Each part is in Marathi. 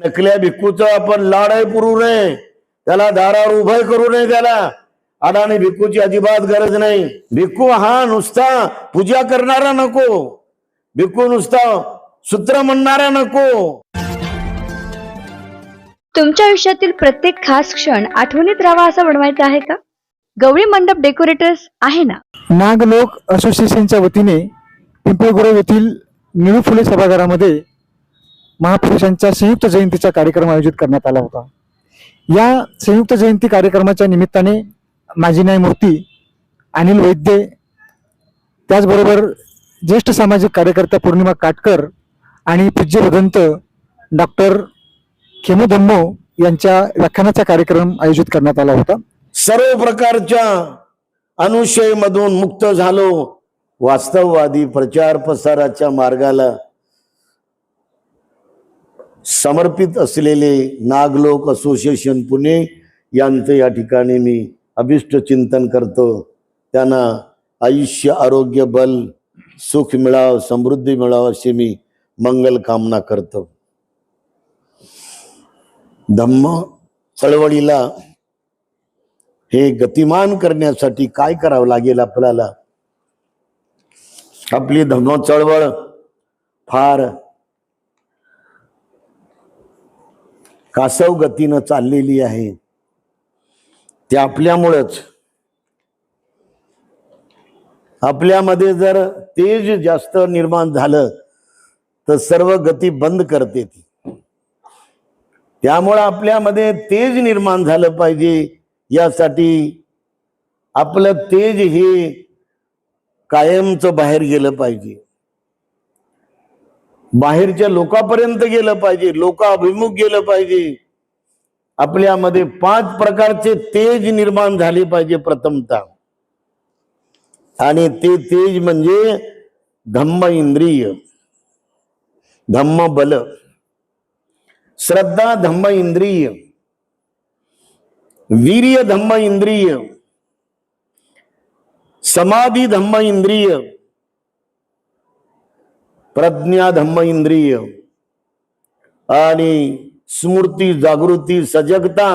नकल्या भिक्खूचं आपण लाडही पुरवू नये, त्याला दारावर उभं करू नये. त्याला अडाणी भिक्खूची अजिबात गरज नाही. भिक्खू हा नुसता पूजा करणारा नको, भिक्खू नुसता सूत्र म्हणणारा नको. तुमच्या आयुष्यातील प्रत्येक खास क्षण आठवणीत राहावा असं बनवायचा आहे का? गौरी मंडप डेकोरेटर्स आहे ना. नागलोक असोसिएशनच्या वतीने पिंपळगुरव येथील निळू फुले सभागृहामध्ये महापुरुषांच्या संयुक्त जयंतीचा कार्यक्रम आयोजित करण्यात आला होता. या संयुक्त जयंती कार्यक्रमाच्या निमित्ताने माजी न्यायमूर्ती अनिल वैद्य, त्याचबरोबर ज्येष्ठ सामाजिक कार्यकर्त्या पौर्णिमा काटकर आणि पूज्य भदंत डॉक्टर खेमू धम्मो यांच्या व्याख्यानाचा कार्यक्रम आयोजित करण्यात आला होता. सर्व प्रकारच्या अनुशयमधून मुक्त झालो, वास्तववादी प्रचार प्रसाराच्या मार्गाला समर्पित असलेले नागलोक असोसिएशन पुणे यांचे या ठिकाणी मी अभिष्ट चिंतन करतो. त्यांना आयुष्य, आरोग्य, बल, सुख मिळावं, समृद्धी मिळावं अशी मी मंगल कामना करतो. धम्म चळवळीला हे गतिमान करण्यासाठी काय करावं लागेल आपल्याला? आपली धम्म चळवळ फार कासव गतीनं चाललेली आहे. ते आपल्यामुळेच. आपल्यामध्ये जर तेज जास्त निर्माण झालं तर सर्व गती बंद करते ती. त्यामुळे आपल्यामध्ये तेज निर्माण झालं पाहिजे. यासाठी आपलं तेज हे कायमचं बाहेर गेलं पाहिजे, बाहेरच्या लोकांपर्यंत गेलं पाहिजे, लोकाभिमुख गेलं पाहिजे. आपल्यामध्ये 5 प्रकारचे तेज निर्माण झाले पाहिजे प्रथमतः. आणि ते तेज म्हणजे धम्म इंद्रिय, धम्म बल, श्रद्धा धम्म इंद्रिय, वीर्य धम्म इंद्रिय, समाधी धम्म इंद्रिय, प्रज्ञा धम्म इंद्रिय आणि स्मृती, जागृती, सजगता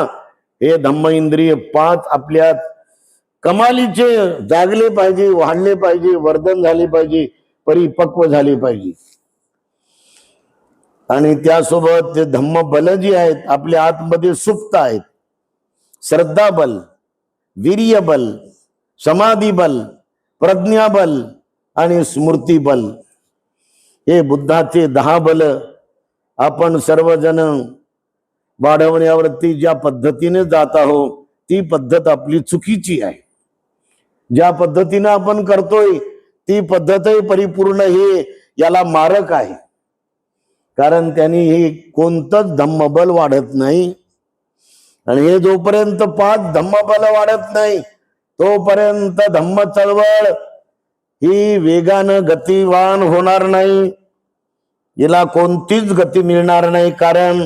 हे धम्म इंद्रिय 5 आपल्यात कमालीचे जागले पाहिजे, वाढले पाहिजे, वर्धन झाले पाहिजे, परिपक्व झाले पाहिजे. आणि त्यासोबत ते धम्म बल जी आहेत आपल्या आतमध्ये सुप्त आहेत. श्रद्धा बल, वीर्य बल, समाधी बल, प्रज्ञा बल आणि स्मृती बल हे बुद्धाचे 10 बल आपण सर्वजण वाढवण्यावरती ज्या पद्धतीने जात आहोत ती पद्धत आपली चुकीची आहे. ज्या पद्धतीने आपण करतोय ती पद्धतही परिपूर्ण हे याला मारक आहे. कारण त्यांनी हे कोणतंच धम्मबल वाढत नाही. आणि हे जोपर्यंत 5 धम्मबल वाढत नाही तोपर्यंत धम्म चळवळ ही वेगानं गतिवान होणार नाही. हिला कोणतीच गती मिळणार नाही. कारण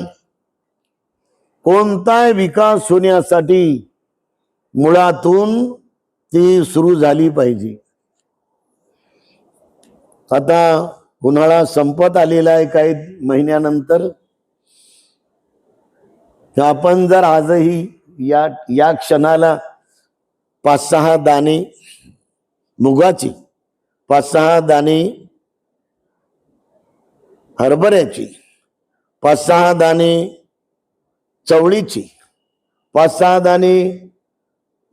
कोणताही विकास होण्यासाठी मुळातून ती सुरू झाली पाहिजे. आता उन्हाळा संपत आलेला आहे काही महिन्यानंतर. आपण जर आजही या क्षणाला 5-6 दाणे मुगाची, 5-6 दाणे हरभऱ्याची, 5-6 दाणे चवळीची, 5-6 दाणे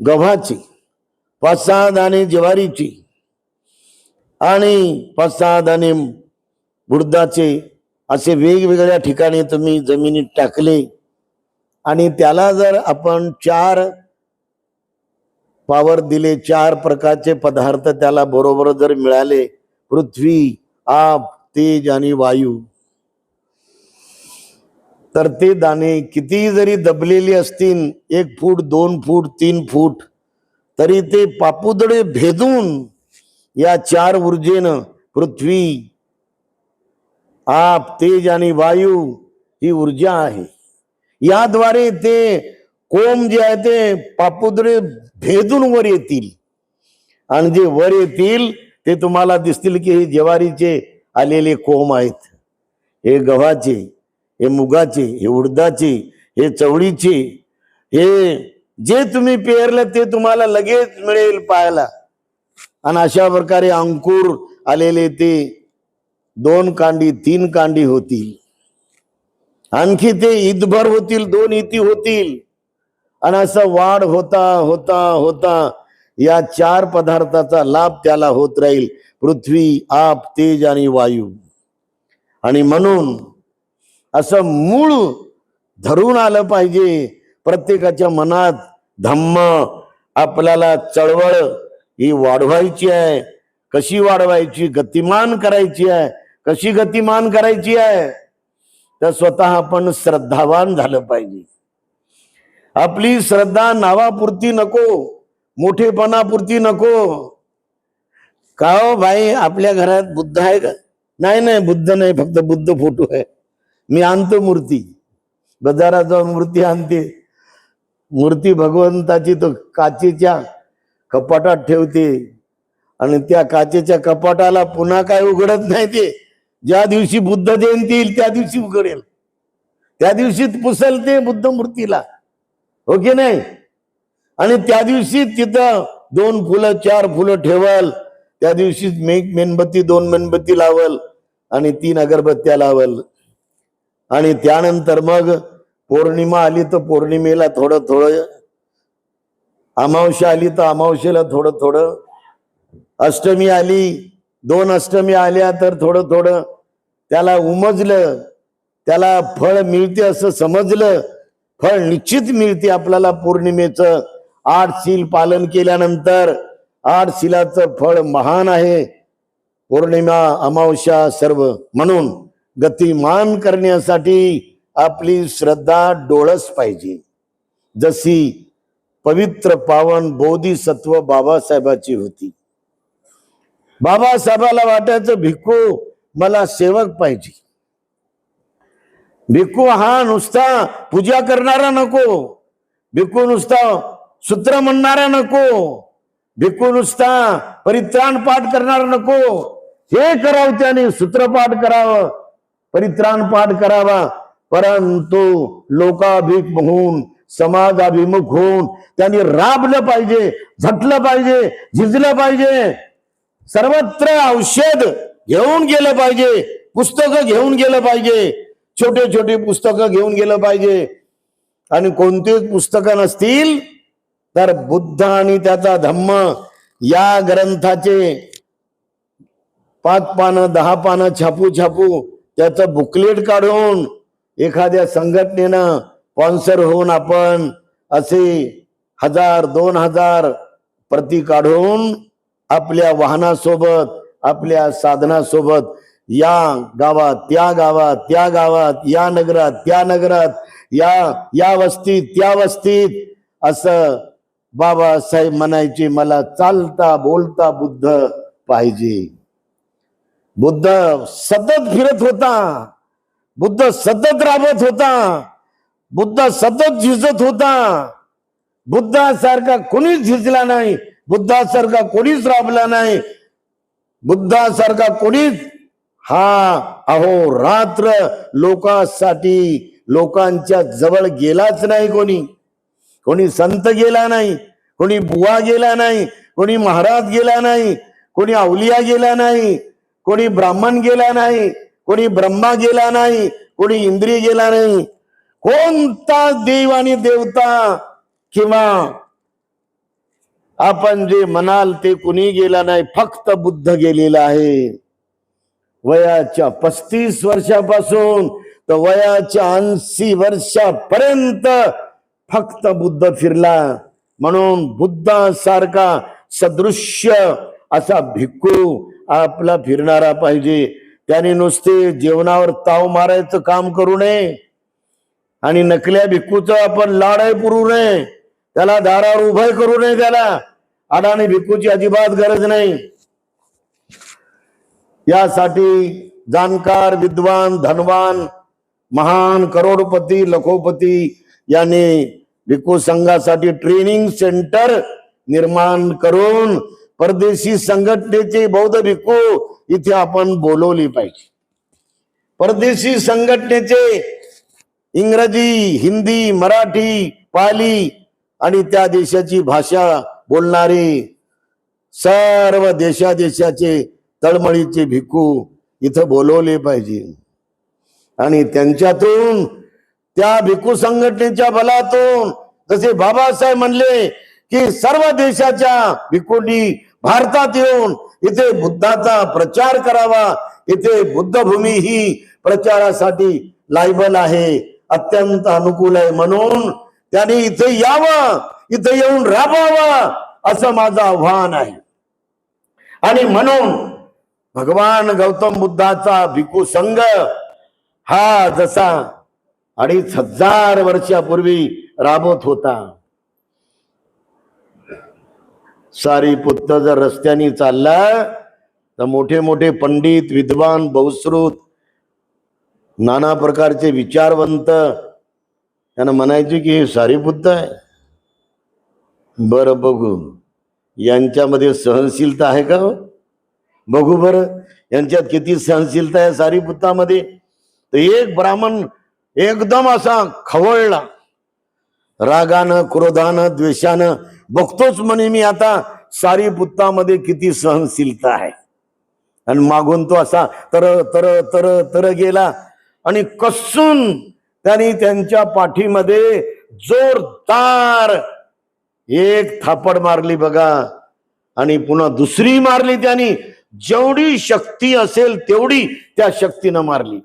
गव्हाची, 5-6 दाणे ज्वारीची आणि 5-6 दाणे उडदाचे असे वेगवेगळ्या ठिकाणी तुम्ही जमिनीत टाकले आणि त्याला जर आपण 4 पावर दिले, 4 प्रकारचे पदार्थ त्याला बरोबर जर मिळाले, पृथ्वी, आप, तेज आणि वायू, तर ते दाणे किती जरी दबलेले असतील, 1 फूट, 2 फूट, 3 फूट, तरी ते पापुदडे भेदून या 4 ऊर्जेनं पृथ्वी, आप, तेज आणि वायू ही ऊर्जा आहे. याद्वारे ते कोंब जे आहे ते पापुदरे भेदून वर येतील आणि जे वर येतील ते तुम्हाला दिसतील की हे ज्वारीचे आलेले कोंब आहेत, हे गव्हाचे, हे मुगाचे, हे उडदाचे, हे चवळीचे, हे जे तुम्ही पेरलं ते तुम्हाला लगेच मिळेल पाहायला. आणि अशा प्रकारे अंकुर आलेले ते 2 कांडी 3 कांडी होतील, आणखी ते ईदभर होतील, 2 इती होतील. आणि असं वाढ होता होता होता या 4 पदार्थाचा लाभ त्याला होत राहील, पृथ्वी, आप, तेज आणि वायू. आणि म्हणून असं मूळ धरून आलं पाहिजे प्रत्येकाच्या मनात. धम्म आपल्याला चळवळ ही वाढवायची आहे. कशी वाढवायची? गतिमान करायची आहे. कशी गतिमान करायची आहे? तर स्वतः आपण श्रद्धावान झालं पाहिजे. आपली श्रद्धा नावापुरती नको, मोठेपणापुरती नको. का हो भाई, आपल्या घरात बुद्ध आहे का? नाही नाही, बुद्ध नाही, फक्त बुद्ध फोटो आहे. मी आणतो मूर्ती, बाजारात जाऊन मूर्ती आणते. मूर्ती भगवंताची तो काचेच्या कपाटात ठेवते आणि त्या काचेच्या कपाटाला पुन्हा काय उघडत नाही. ते ज्या दिवशी बुद्ध जयंती येईल त्या दिवशी उघडेल, त्या दिवशी पुसल ते बुद्ध मूर्तीला, हो की नाही? आणि त्या दिवशी तिथं 2 फुलं 4 फुलं ठेवल, त्या दिवशी मेणबत्ती 2 मेणबत्ती लावल आणि 3 अगरबत्त्या लावल. आणि त्यानंतर मग पौर्णिमा आली तर पौर्णिमेला थोडं थोडं, अमावस्या आली तर अमावस्येला थोडं थोडं, अष्टमी आली, 2 अष्टमी आल्या तर थोडं थोडं. त्याला उमजलं, त्याला फळ मिळते असं समजलं. फळ निश्चित मिळते आपल्याला पौर्णिमेचं. 8 शील पालन केल्यानंतर 8 शीलाचं फळ महान आहे. पौर्णिमा, अमावस्या सर्व. म्हणून गतिमान करण्यासाठी आपली श्रद्धा डोळस पाहिजे. जशी पवित्र पावन बोधिसत्व बाबासाहेबाची होती. बाबासाहेबाला वाटायचं भिक्खू मला सेवक पाहिजे. भिक्खू हा नुसता पूजा करणारा नको, भिक्खू नुसता सूत्र म्हणणारा नको, भिक्खू नुसता परित्राण पाठ करणारा नको. हे करावं, त्याने सूत्रपाठ करावं, परित्राण पाठ करावा, परंतु लोकाभिमुख होऊन, समाजाभिमुख होऊन त्यांनी राबलं पाहिजे, झटलं पाहिजे, झिजलं पाहिजे. सर्वत्र औषध घेऊन गेलं पाहिजे, पुस्तकं घेऊन गेलं पाहिजे, छोटे छोटे पुस्तकं घेऊन गेलं पाहिजे. आणि कोणतेच पुस्तकं नसतील तर बुद्ध आणि त्याचा धम्म या ग्रंथाचे 5 पानं 10 पानं छापू छापू त्याचं बुकलेट काढून एखाद्या संघटनेनं स्पॉन्सर होऊन आपण असे 1000-2000 प्रती काढून आपल्या वाहनासोबत, आपल्या साधनासोबत या गावात त्या गावात, त्या गावात, या नगरात त्या नगरात, या वस्तीत त्या वस्तीत, असं बाबासाहेब म्हणायचे मला चालता बोलता बुद्ध पाहिजे. बुद्ध सतत फिरत होता, बुद्ध सतत राबत होता, बुद्ध सतत झिजत होता. बुद्धासारखा कोणीच झिजला नाही, बुद्धासारखा कोणीच राबला नाही, बुद्धासारखा कोणीच अहो रात्र लोकांसाठी लोकांच्या जवळ गेलाच नाही. कोणी संत गेला नाही, कोणी बुवा गेला नाही, कोणी महाराज गेला नाही, कोणी अवलिया गेला नाही, कोणी ब्राह्मण गेला नाही, कोणी ब्रह्मा गेला नाही, कोणी इंद्रिय गेला नाही. कोणता देव आणि देवता किंवा आपण जे म्हणाल ते कुणी गेला नाही, फक्त बुद्ध गेलेला आहे. वयाच्या 35 वर्षापासून तर वयाच्या 80 वर्षापर्यंत फक्त बुद्ध फिरला. म्हणून बुद्धासारखा सदृश्य असा भिक्खू आपला फिरणारा पाहिजे. त्याने नुसते जेवणावर ताव मारायचं काम करू नये आणि नकल्या भिक्खूचं आपण लाडाई पुरवू नये, त्याला दारावर उभं करू नये. त्याला अडाणी भिक्खूची अजिबात गरज नाही. यासाठी जाणकार, विद्वान, धनवान, महान, करोडपती, लखोपती यांनी भिक्खू संघासाठी ट्रेनिंग सेंटर निर्माण करून परदेशी संघटनेचे बौद्ध भिक्खू इथे आपण बोलवले पाहिजे. परदेशी संघटनेचे इंग्रजी, हिंदी, मराठी, पाली आणि त्या देशाची भाषा बोलणारे सर्व देशादेशाचे तळमळीचे भिक्खू इथं बोलवले पाहिजे आणि त्यांच्यातून त्या भिक्खू संघटनेच्या बलातून जसे बाबासाहेब म्हणले की सर्व देशाच्या भिक्खूंनी भारतात येऊन इथे बुद्धाचा प्रचार करावा, इथे बुद्धभूमी ही प्रचारासाठी लायबल आहे, अत्यंत अनुकूल आहे, म्हणून त्यांनी इथे यावं, इथे येऊन राबवावं असं माझं आव्हान आहे. आणि म्हणून भगवान गौतम बुद्धाचा भिक्खू संघ हा जसा 2500 वर्षापूर्वी राबत होता, सारीपुत्त जर रस्त्याने चालला तर मोठे मोठे पंडित, विद्वान, बहुश्रुत, नाना प्रकारचे विचारवंत त्यांना म्हणायचे की हे सारीपुत्त आहे. बरं बघू यांच्यामध्ये सहनशीलता आहे का हो? बघू बरं यांच्यात किती सहनशीलता आहे सारीपुत्तामध्ये. तर एक ब्राह्मण एकदम असा खवळला, रागानं, क्रोधानं, द्वेषानं, बघतोच म्हणे मी आता सारीपुत्तामध्ये किती सहनशीलता आहे. आणि मागून तो असा तर तर तर तर गेला आणि कसून त्यांनी त्यांच्या पाठीमध्ये जोरदार एक थापड मारली बघा, आणि पुन्हा दुसरी मारली. त्यांनी जेवढी शक्ती असेल तेवढी त्या शक्तीनं मारली.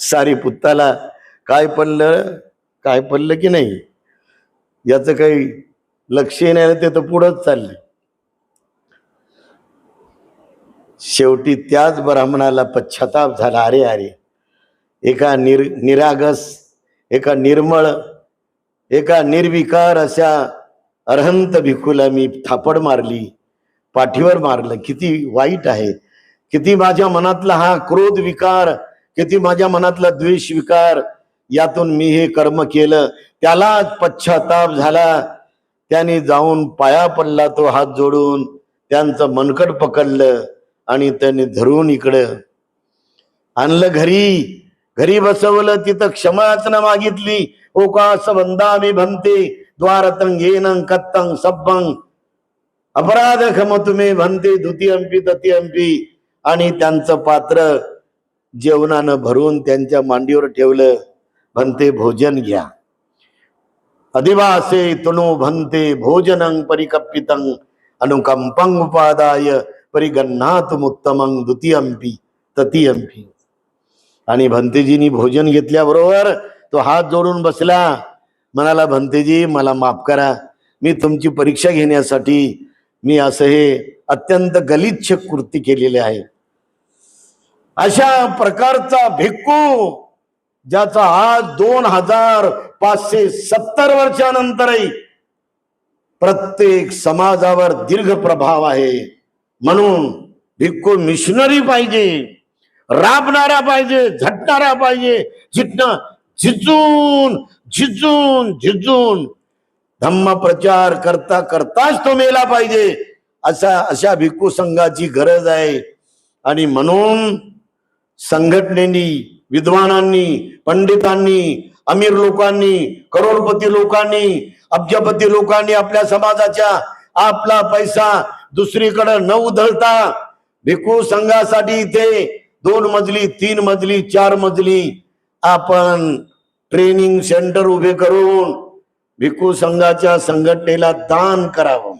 सारीपुत्ताला काय पडलं की नाही याचं काही लक्ष नाही, ते तर पुढंच चालले. शेवटी त्याच ब्राह्मणाला पश्चाताप झाला, अरे अरे एका निरागस, एका निर्मळ, एका निर्विकार अशा अरहंत भिक्खूला मी थापड मारली, पाठीवर मारलं, किती वाईट आहे. किती माझ्या मनातला हा क्रोध विकार, किती माझ्या मनातला द्वेष विकार, यातून मी हे कर्म केलं. त्याला पश्चाताप झाला. त्याने जाऊन पाया पडला, तो हात जोडून त्यांचं मनकट पकडलं आणि त्याने धरून इकडं आणलं, घरी बसवलं. तिथं क्षमायाचना मागितली. ओकास वंदामी भन्ते द्वारतं येनं कत्तं सब्बं अपराध क्षम तुम्ही भन्ते द्वितीयंपी तृतीयंपी. आणि त्यांचं पात्र जेवणानं भरून त्यांच्या मांडीवर ठेवलं. भन्ते भोजन घ्या. अधिवासे तनु भन्ते भोजनं परिकप्पितं अनुकंपं उपादाय परिगन्नातमुत्तमं द्वितीयंपी तृतीयंपी. आणि भन्तेजींनी भोजन घेतल्याबरोबर तो हात जोडून बसला, म्हणाला, भन्तेजी मला माफ करा, मी तुमची परीक्षा घेण्यासाठी मी असं हे अत्यंत गलिच्छ कृती केलेली आहे. अशा प्रकारचा भिक्खू ज्याचा आज 2570 वर्षानंतरही प्रत्येक समाजावर दीर्घ प्रभाव आहे. म्हणून भिक्खू मिशनरी पाहिजे, राबणारा पाहिजे, झटणारा पाहिजे, झिजून धम्म प्रचार करता करताच तो मेला पाहिजे. अशा भिक्खू संघाची गरज आहे. आणि म्हणून संघटनेनी, विद्वानांनी, पंडितांनी, अमीर लोकांनी, करोडपती लोकांनी, अब्जपती लोकांनी आपल्या समाजाच्या आपला पैसा दुसरीकडे न उधळता भिक्खू संघासाठी इथे 2 मजली, 3 मजली, 4 मजली आपण ट्रेनिंग सेंटर उभे करून भिक्खू संघाच्या संघटनेला दान करावं.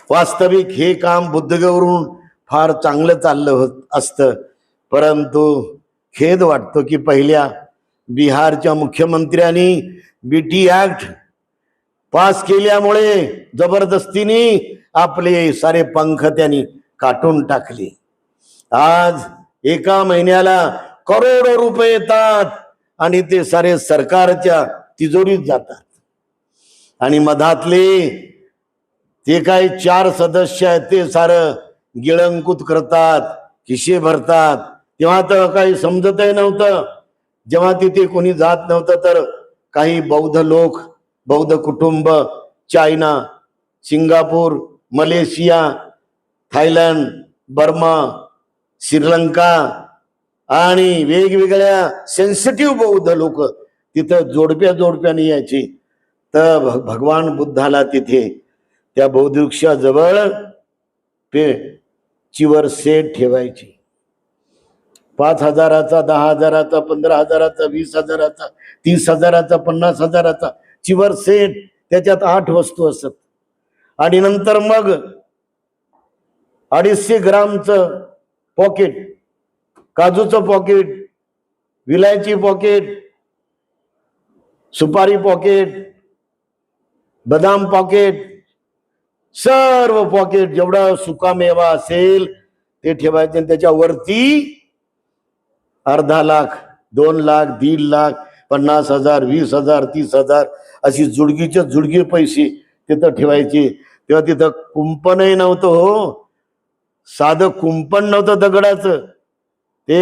वास्तविक हे काम बुद्धगवरून फार चांगलं चाललं असतं, परंतु खेद वाटतो की पहिल्या बिहारच्या मुख्यमंत्र्यांनी बीटी ऍक्ट पास केल्यामुळे जबरदस्तीने आपले सारे पंख त्यांनी काटून टाकले. आज एका महिन्याला करोडो रुपये येतात आणि ते सारे सरकारच्या तिजोरीत जातात. आणि मधातले ते काही 4 सदस्य आहेत ते सारं गिळंकृत करतात, खिशे भरतात. तेव्हा तर काही समजतही नव्हतं. जेव्हा तिथे कोणी जात नव्हतं तर काही बौद्ध लोक, बौद्ध कुटुंब China, Singapore, Malaysia, Thailand, Burma, Sri Lanka आणि वेगवेगळ्या सेन्सिटिव्ह बौद्ध लोक तिथं जोडप्याने यायचे. तर भगवान बुद्धाला तिथे त्या बौद्ध वृक्षाजवळ चिवर सेट ठेवायची. 5,000चा, 10,000चा, 15,000चा, 20,000चा, 30,000चा, 50,000चा चिवर सेट. त्याच्यात 8 वस्तू असत. आणि नंतर मग 250 ग्रामचं पॉकेट, काजूचं पॉकेट, विलायची पॉकेट, सुपारी पॉकेट, बदाम पॉकेट, सर्व पॉकेट जेवढा सुकामेवा असेल ते ठेवायचे. त्याच्यावरती अर्धा लाख, 2 लाख, 1.5 लाख, 50,000, 20,000, 30,000 अशी जुडगीच्या जुडगी पैसे तिथं ठेवायचे. तेव्हा तिथं कुंपणही नव्हतं. हो, साधं कुंपण नव्हतं दगडाचं. ते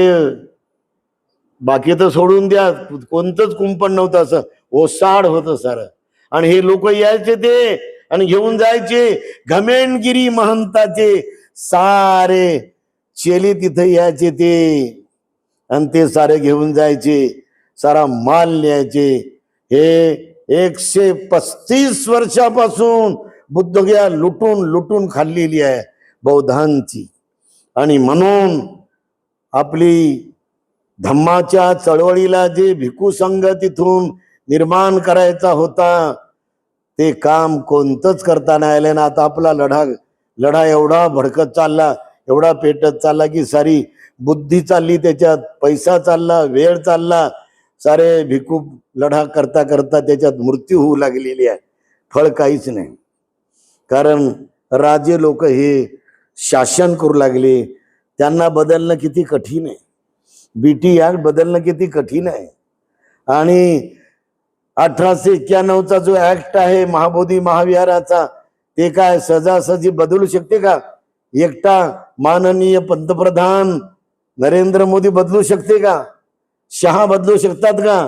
बाकी तर सोडून द्या, कोणतंच कुंपण नव्हतं. असं ओसाड होतं सारं. आणि हे लोक यायचे ते आणि घेऊन जायचे. घमेंडगिरी महंताचे सारे चेले तिथे यायचे ते आणि ते सारे घेऊन जायचे. सारा माल न्यायचे. हे 135 वर्षापासून बुद्धगया लुटून लुटून खाल्लेली आहे बौद्धांची. आणि म्हणून आपली धम्माच्या चळवळीला जे भिक्खू संघ तिथून निर्माण करायचा होता ते काम कोणतंच करता नाही आलं ना. आता आपला लढा एवढा भडकत चालला, एवढा पेटत चालला की सारी बुद्धी चालली त्याच्यात, पैसा चालला, वेळ चालला. सारे भिक्खू लढा करता करता त्याच्यात मृत्यू होऊ लागलेली आहे. फळ काहीच नाही. कारण राजे लोक हे शासन करू लागले. त्यांना बदलणं किती कठीण आहे. बीटी ऍक्ट बदलणं किती कठीण आहे. आणि 1891चा जो ऍक्ट आहे महाबोधी महाविहाराचा, ते काय सहजासहजी बदलू शकते का? एकटा माननीय पंतप्रधान नरेंद्र मोदी बदलू शकते का? शहा बदलू शकतात का?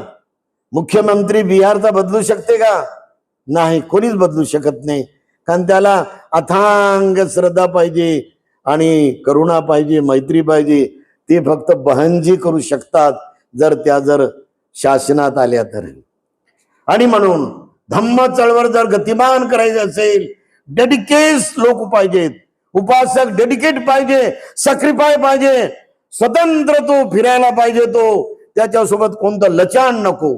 मुख्यमंत्री बिहारचा बदलू शकते का? नाही, कोणीच बदलू शकत नाही. कारण त्याला अथांग श्रद्धा पाहिजे आणि करुणा पाहिजे, मैत्री पाहिजे. ते फक्त बहनजी करू शकतात जर शासनात आल्या तर. आणि म्हणून धम्म चळवळ जर गतिमान करायचे असेल, डेडिकेट लोक पाहिजेत, उपासक डेडिकेट पाहिजे, सॅक्रिफाय पाहिजे, स्वतंत्र तो फिरायला पाहिजे. तो त्याच्यासोबत कोणतं लचाण नको,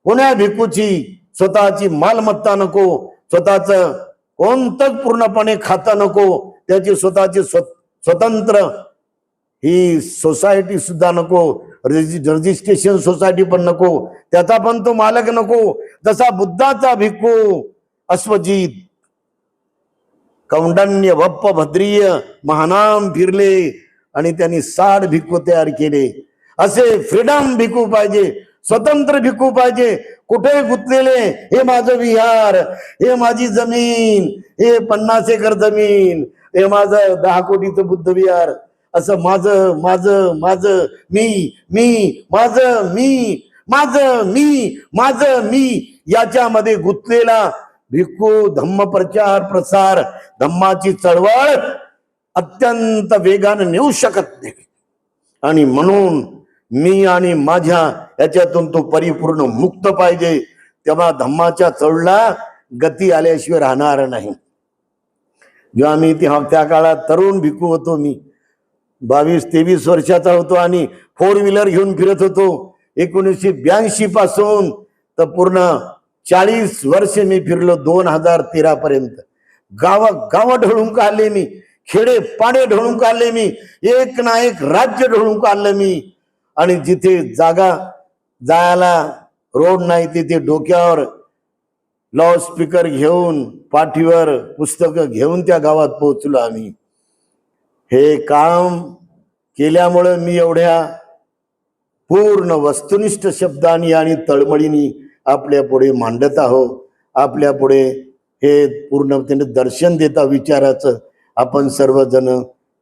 कोण्या भिक्खूची स्वतःची मालमत्ता नको, स्वतःच कोणतंच पूर्णपणे खातं नको, त्याची स्वतःची स्वतंत्र ही सोसायटी सुद्धा नको, रजिस्ट्रेशन सोसायटी पण नको, त्याचा पण तो मालक नको. जसा बुद्धाचा भिक्खू अश्वजित कौंडण्य वप्प भद्रीय महानाम फिरले आणि त्यांनी 60 भिक्खू तयार केले. असे फ्रीडम भिक्खू पाहिजे, स्वतंत्र भिक्खू पाहिजे. कुठे गुंतलेले, हे माझं विहार, हे माझी जमीन, हे 50 एकर जमीन, हे माझं 10 कोटीचं बुद्ध विहार, असं माझं माझं माझं मी मी माझं मी माझं मी माझं मी याच्यामध्ये गुंतलेला भिक्खू धम्म प्रचार प्रसार, धम्माची चळवळ अत्यंत वेगाने नेऊ शकत नाही. आणि म्हणून मी आणि माझ्या याच्यातून तो परिपूर्ण मुक्त पाहिजे. तेव्हा धम्माच्या चळवळीला गती आल्याशिवाय राहणार नाही. जेव्हा मी त्या काळात तरुण भिक्खू होतो, मी 22-23 वर्षाचा होतो आणि 4 व्हीलर घेऊन फिरत होतो. 1982 पासून तर पूर्ण 40 वर्ष मी फिरलो. 2013 पर्यंत गाव ढळून काढले मी, खेडे पाडे ढळून काढले मी, एक ना एक राज्य ढळून काढलं मी. आणि जिथे जागा जायला रोड नाही तिथे डोक्यावर लाऊडस्पीकर घेऊन, पाठीवर पुस्तकं घेऊन त्या गावात पोहोचलो आम्ही. हे काम केल्यामुळे मी एवढ्या पूर्ण वस्तुनिष्ठ शब्दांनी आणि तळमळीने आपल्या पुढे मांडत आहोत. आपल्या पुढे हे पूर्णपणे दर्शन देता विचाराचं आपण सर्वजण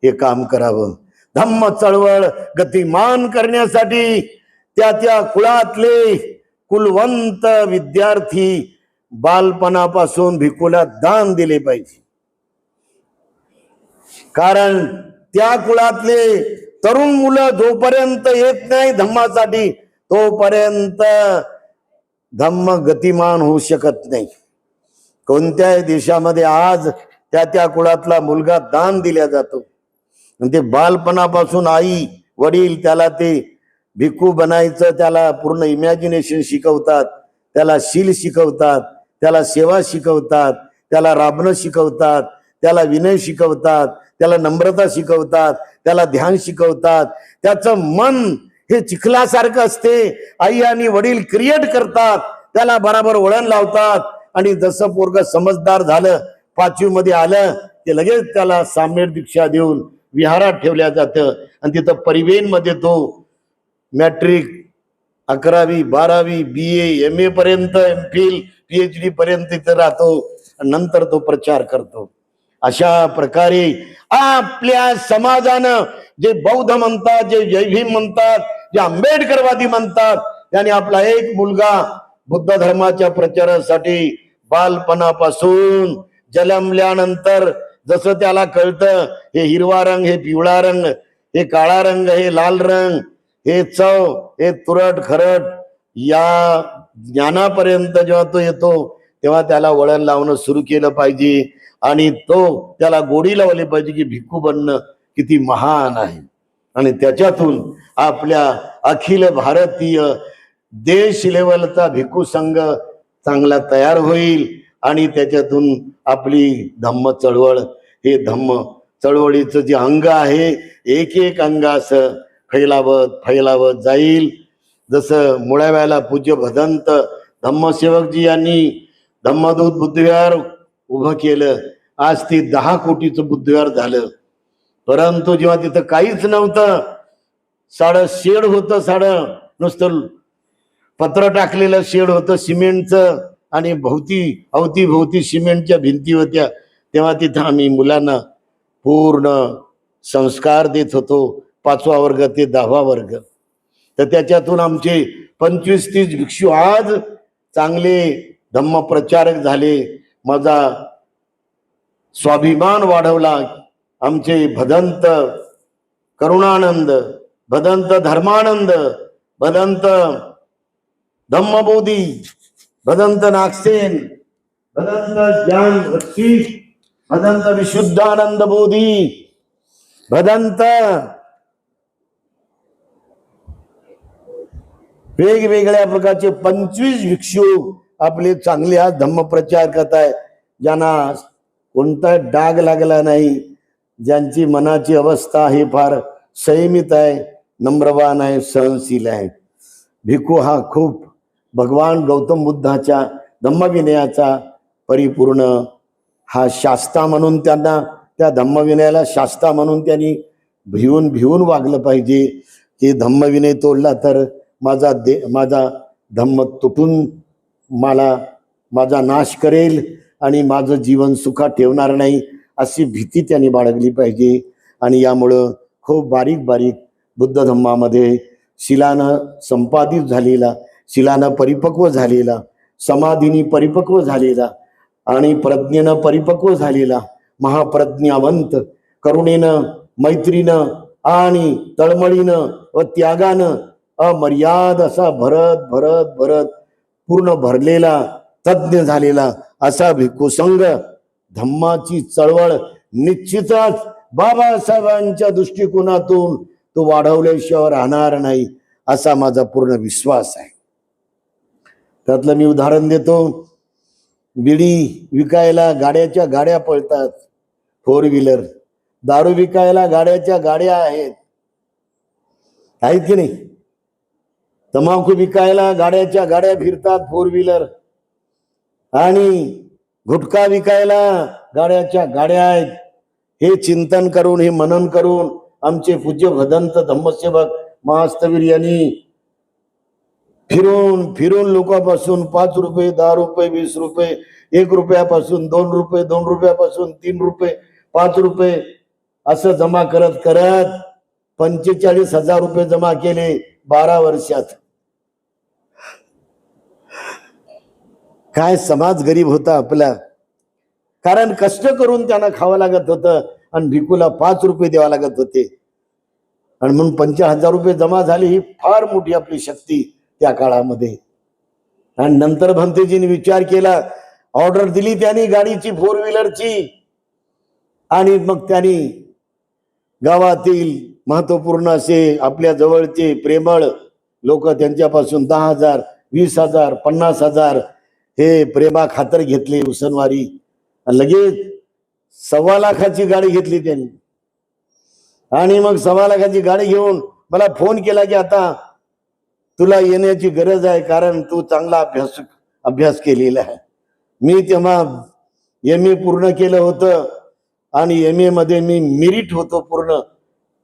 हे काम करावं. धम्म चळवळ गतिमान करण्यासाठी त्या कुळातले कुलवंत विद्यार्थी बालपणापासून भिक्खूला दान दिले पाहिजे. कारण त्या कुळातले तरुण मुलं जोपर्यंत येत नाही धम्मासाठी तोपर्यंत धम्म गतिमान होऊ शकत नाही. कोणत्याही देशामध्ये आज त्या कुळातला मुलगा दान दिला जातो. ते बालपणापासून आई वडील त्याला ते भिक्खू बनायचं, त्याला पूर्ण इमॅजिनेशन शिकवतात, त्याला शील शिकवतात, त्याला सेवा शिकवतात, त्याला राबणं शिकवतात, त्याला विनय शिकवतात, त्याला नम्रता शिकवतात, त्याला ध्यान शिकवतात. त्याचं मन हे चिखलासारखं असते. आई आणि वडील क्रिएट करतात, त्याला बराबर वळण लावतात. आणि जसं पोरग समजदार झालं, 5वी मध्ये आलं, ते लगेच त्याला साम्येर दीक्षा देऊन विहारात ठेवल्या जातं. आणि तिथं परिवेन मध्ये तो मॅट्रिक 11वी 12वी BA MA पर्यंत MPhil PhD पर्यंत तिथं राहतो. नंतर तो प्रचार करतो. अशा प्रकारे आपल्या समाजानं जे बौद्ध म्हणतात, जे जैन म्हणतात, जे आंबेडकरवादी म्हणतात, त्याने आपला एक मुलगा बुद्ध धर्माच्या प्रचारासाठी बालपणापासून जन्मल्यानंतर जसं त्याला कळतं हे हिरवा रंग, हे पिवळा रंग, हे काळा रंग, हे लाल रंग, हे चव, हे तुरट खरट, या ज्ञानापर्यंत जेव्हा तो येतो तेव्हा त्याला वळण लावणं सुरू केलं पाहिजे. आणि तो त्याला गोडी लावली पाहिजे की भिक्खू बनणं किती महान आहे. आणि त्याच्यातून आपल्या अखिल भारतीय देश लेवलचा भिक्खू संघ चांगला तयार होईल. आणि त्याच्यातून आपली धम्म चळवळ, हे धम्म चळवळीचं जे अंग आहे, एक एक अंग असं फैलावत जाईल. जसं मुळाव्याला पूज्य भदंत धम्मसेवकजी यांनी धम्मदूत बुद्धविहार उभं केलं. आज ते 10 कोटीचं बुद्धविहार झालं. परंतु जेव्हा तिथं काहीच नव्हतं, साडं शेड होतं, साडं नुसतं पत्र टाकलेलं शेड होतं सिमेंटचं, आणि अवतीभोवती सिमेंटच्या भिंती होत्या. तेव्हा तिथं आम्ही मुलांना पूर्ण संस्कार देत होतो, 5वा वर्ग ते 10वा वर्ग. तर त्याच्यातून आमचे 25-30 भिक्षू आज चांगले धम्म प्रचारक झाले. माझा स्वाभिमान वाढवला. आमचे भदंत करुणानंद, भदंत धर्मानंद, भदंत धम्मबोधी, भदंत नागसेन, भदंत ज्ञान भक्ती, भदंत विशुद्धानंद बोधी, भदंत वेगवेगळ्या प्रकारचे 25 भिक्षू आपले चांगले आज धम्मप्रचार करत आहेत. ज्यांना कोणता डाग लागला नाही, ज्यांची मनाची अवस्था ही फार संयमित आहे, नम्रवान आहे, सहनशील आहे. भिक्खू हा खूप भगवान गौतम बुद्धाच्या धम्मविनयाचा परिपूर्ण हा शास्ता म्हणून त्यांना, त्या धम्मविनयाला शास्ता म्हणून त्यांनी भिवून वागलं पाहिजे. की धम्मविनय तोडला तर माझा धम्म तुटून माझा नाश करेल आणि माझं जीवन सुखात ठेवणार नाही, अशी भीती त्यांनी बाळगली पाहिजे. आणि यामुळं खूप बारीक बुद्ध धम्मामध्ये शिलानं संपादित झालेला, शिलानं परिपक्व झालेला, समाधीनी परिपक्व झालेला आणि प्रज्ञेनं परिपक्व झालेला महाप्रज्ञावंत, करुणेनं, मैत्रीनं आणि तळमळीनं व त्यागानं अमर्याद असा भरत पूर्ण भरलेला, तज्ञ झालेला असा भिक्खू संघ धम्माची चळवळ निश्चितच बाबासाहेबांच्या दृष्टिकोनातून तो वाढवल्याशिवाय राहणार नाही, असा माझा पूर्ण विश्वास आहे. त्यातलं मी उदाहरण देतो. बिडी विकायला गाड्याच्या गाड्या पळतात, 4 व्हीलर. दारू विकायला गाड्याच्या गाड्या आहेत की नाही. तंबाखू विकायला गाड्याच्या गाड्या फिरतात, 4 व्हीलर. आणि गुटखा विकायला गाड्याच्या गाड्या आहेत. हे चिंतन करून, हे मनन करून आमचे पूज्य भदंत धम्मसेवक महास्तवीर यांनी फिरून लोकांपासून 5 रुपये, 10 रुपये, 20 रुपये, 1 रुपयापासून 2 रुपये, 2 रुपयापासून 3 रुपये, 5 रुपये असं जमा करत 45,000 रुपये जमा केले 12 वर्षात. काय समाज गरीब होता आपला, कारण कष्ट करून त्यांना खावं लागत होतं आणि भिक्खूला 5 रुपये द्यावा लागत होते. आणि म्हणून 50,000 रुपये जमा झाले, ही फार मोठी आपली शक्ती त्या काळामध्ये. आणि नंतर भंतेजींनी विचार केला, ऑर्डर दिली त्यांनी गाडीची, 4 व्हीलरची, आणि मग त्यांनी गावातील महत्वपूर्ण असे आपल्या जवळचे प्रेमळ लोक त्यांच्यापासून 10,000, 20,000, 50,000 हे प्रेमा खातर घेतले उसनवारी. लगेच 1.25 लाखाची गाडी घेतली त्यांनी. आणि मग 1.25 लाखाची गाडी घेऊन मला फोन केला की आता तुला येण्याची गरज आहे, कारण तू चांगला अभ्यास केलेला आहे. मी तेव्हा MA पूर्ण केलं होतं आणि MA मध्ये मी मेरिट होतो पूर्ण.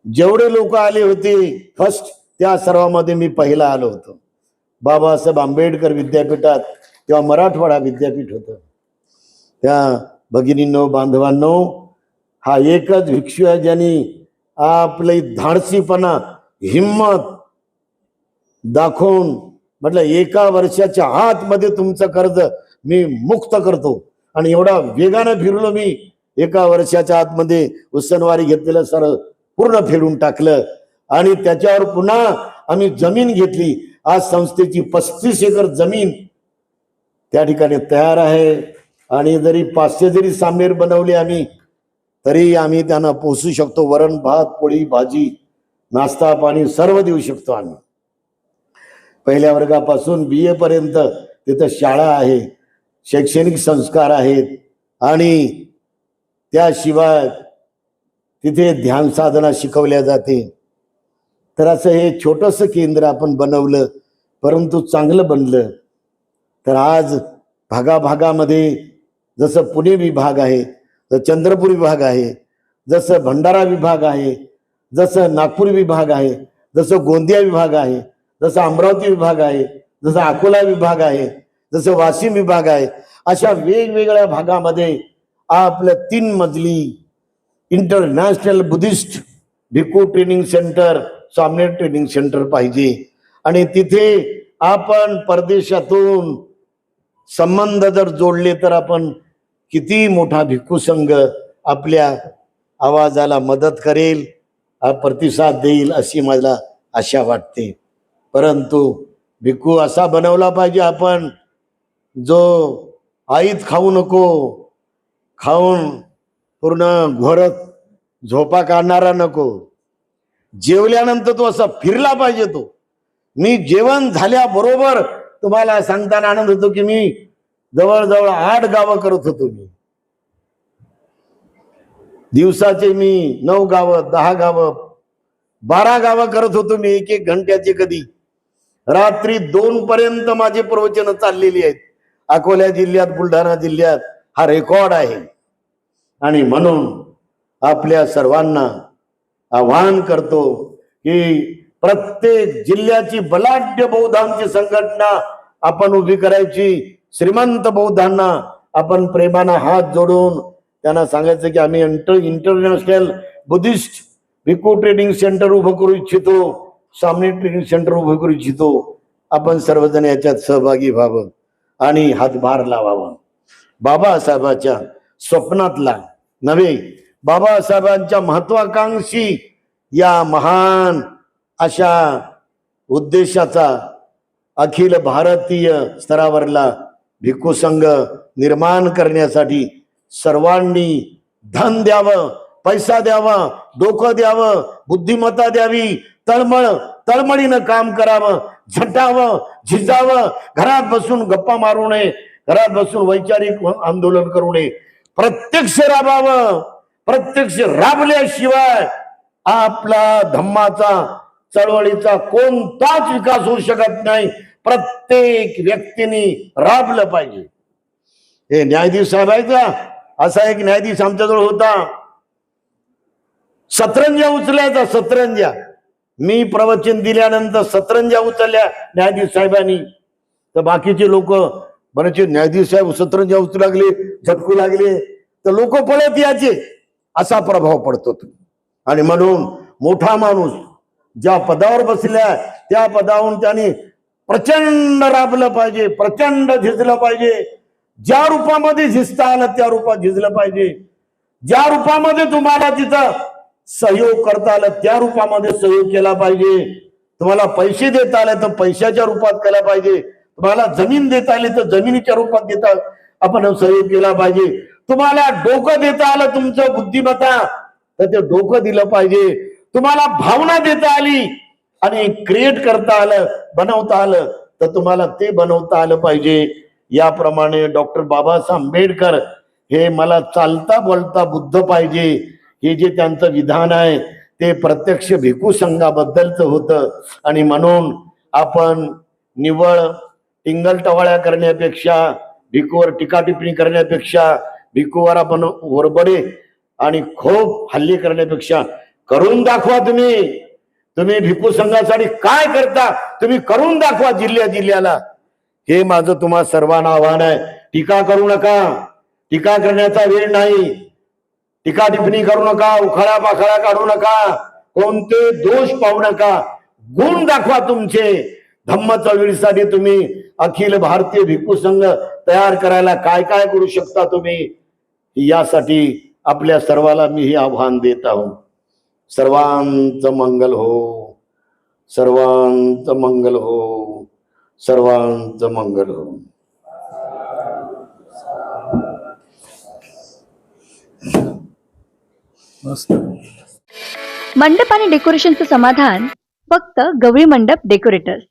जेवढे लोक आले होते फर्स्ट, त्या सर्वांमध्ये मी पहिला आलो होतो. बाबासाहेब आंबेडकर विद्यापीठात, तेव्हा मराठवाडा विद्यापीठ होतं. त्या भगिनींनो, बांधवांनो, हा एकच भिक्षू आहे ज्यांनी आपले धाडसीपणा, हिम्मत दाखवून म्हटलं 1 वर्षाच्या आतमध्ये तुमचं कर्ज मी मुक्त करतो. आणि एवढा वेगानं फिरलो मी, 1 वर्षाच्या आतमध्ये उसनवारी घेतलेलं सर पूर्ण फेडून टाकलं. आणि त्याच्यावर पुन्हा आम्ही जमीन घेतली. आज संस्थेची 35 एकर जमीन त्या ठिकाणी तयार आहे. आणि जरी 500 जरी सामेर बनवले आम्ही, तरी आम्ही त्यांना पोसू शकतो. वरण भात, पोळी भाजी, नाश्ता पाणी सर्व देऊ शकतो आम्ही. पहिल्या वर्गापासून BA पर्यंत तिथं शाळा आहे, शैक्षणिक संस्कार आहेत. आणि त्याशिवाय तिथे ध्यान साधना शिकवल्या जाते. तर असं हे छोटंसं केंद्र आपण बनवलं, परंतु चांगलं बनलं. तर आज भागाभागामध्ये जसं पुणे विभाग आहे, तर चंद्रपूर विभाग आहे, जसं भंडारा विभाग आहे, जसं नागपूर विभाग आहे, जसं गोंदिया विभाग आहे, जसं अमरावती विभाग आहे, जसं अकोला विभाग आहे, जसं वाशिम विभाग आहे, अशा वेगवेगळ्या भागामध्ये आपलं 3 मजली इंटरनॅशनल बुद्धिस्ट भिक्खू ट्रेनिंग सेंटर, स्वामनेर ट्रेनिंग सेंटर पाहिजे. आणि तिथे आपण परदेशातून संबंध जर जोडले तर आपण किती मोठा भिक्खू संघ आपल्या आवाजाला मदत करेल, प्रतिसाद देईल, अशी मला आशा वाटते. परंतु भिक्खू असा बनवला पाहिजे आपण, जो आईत खाऊ नको, खाऊन पूर्ण घोरत झोपा काढणारा नको. जेवल्यानंतर तो असा फिरला पाहिजे. तो मी जेवण झाल्याबरोबर तुम्हाला सांगताना आनंद होतो की मी जवळजवळ 8 गावं करत होतो. मी दिवसाचे मी 9 गावं, 10 गावं, 12 गावं करत होतो मी 1-1 घंट्याचे. कधी रात्री 2 पर्यंत माझे प्रवचन चाललेली आहेत. अकोला जिल्ह्यात, बुलढाणा जिल्ह्यात हा रेकॉर्ड आहे. आणि म्हणून आपल्या सर्वांना आवाहन करतो की प्रत्येक जिल्ह्याची बलाढ्य बौद्धांची संघटना आपण उभी करायची. श्रीमंत बौद्धांना आपण प्रेमानं हात जोडून त्यांना सांगायचं की आम्ही इंटरनॅशनल बुद्धिस्ट भिक्खू ट्रेनिंग सेंटर उभं करू इच्छितो, स्वामनेर ट्रेनिंग सेंटर उभं करू इच्छितो. आपण सर्वजण याच्यात सहभागी व्हावं आणि हातभार लावावा. बाबासाहेबांच्या स्वप्नातला नव्हे, बाबासाहेबांच्या महत्वाकांक्षी या महान अशा उद्देशाचा अखिल भारतीय स्तरावरला भिक्खू संघ निर्माण करण्यासाठी सर्वांनी धन द्यावं, पैसा द्यावा, डोकं द्यावं, बुद्धिमत्ता द्यावी, तळमळीनं काम करावं, झटावं, झिजावं. घरात बसून गप्पा मारू नये, घरात बसून वैचारिक आंदोलन करू नये. प्रत्यक्ष राबावं. प्रत्यक्ष राबल्याशिवाय आपला धम्माचा, चळवळीचा कोणताच विकास होऊ शकत नाही. प्रत्येक व्यक्तीने राबलं पाहिजे. हे न्यायाधीश साहेबांचा असा एक न्यायाधीश आमच्याजवळ होता, सतरंजा उचलायचा. सतरंजा मी प्रवचन दिल्यानंतर सतरंजा उचलल्या न्यायाधीश साहेबांनी. तर बाकीचे लोक म्हणायचे न्यायाधीश साहेब सतरंजा उचलू लागले, झटकू लागले, तर लोक पळत यायचे. असा प्रभाव पडतो. आणि म्हणून मोठा माणूस ज्या पदावर बसल्या त्या पदावरून त्याने प्रचंड राबलं पाहिजे, प्रचंड झिजलं पाहिजे. ज्या रूपामध्ये झिजता आलं त्या रूपात झिजलं पाहिजे. ज्या रूपामध्ये तुम्हाला तिथं सहयोग करता आलं त्या रूपामध्ये सहयोग केला पाहिजे. तुम्हाला पैसे देता आले तर पैशाच्या रूपात केला पाहिजे. तुम्हाला जमीन देता आली तर जमिनीच्या रूपात देता आपण सहयोग केला पाहिजे. तुम्हाला डोकं देता आलं तुमचं बुद्धिमत्ता तर ते डोकं दिलं पाहिजे. तुम्हाला भावना देता आली आणि क्रिएट करता आलं, बनवता आलं तर तुम्हाला ते बनवता आलं पाहिजे. याप्रमाणे डॉक्टर बाबासाहेब आंबेडकर हे मला चालता बोलता बुद्ध पाहिजे हे जे त्यांचं विधान आहे ते प्रत्यक्ष भिक्खू संघाबद्दलच होतं. आणि म्हणून आपण निव्वळ टिंगलटवाळ्या करण्यापेक्षा, भिक्खूवर टीका टिप्पणी करण्यापेक्षा, भिक्खूवर आपण वरबडे आणि खूप हल्ले करण्यापेक्षा करून दाखवा. तुम्ही भिक्खू संघासाठी काय करता तुम्ही करून दाखवा जिल्ह्याला. हे माझं तुम्हा सर्वांना आव्हान आहे. टीका करू नका, टीका करण्याचा वेळ नाही. टीका टिप्पणी करू नका, उखाळा पाखाळा काढू नका, कोणते दोष पाहू नका. गुण दाखवा तुमचे. धम्म चळवळीसाठी तुम्ही अखिल भारतीय भिक्खू संघ तयार करायला काय काय करू शकता तुम्ही, यासाठी आपल्या सर्वाला मी हे आव्हान देत आहो. सर्वांचं मंगल हो, सर्वांचं मंगल हो, सर्वांचं मंगल हो. मंडप आणि डेकोरेशनचं समाधान फक्त गवळी मंडप डेकोरेटर्स.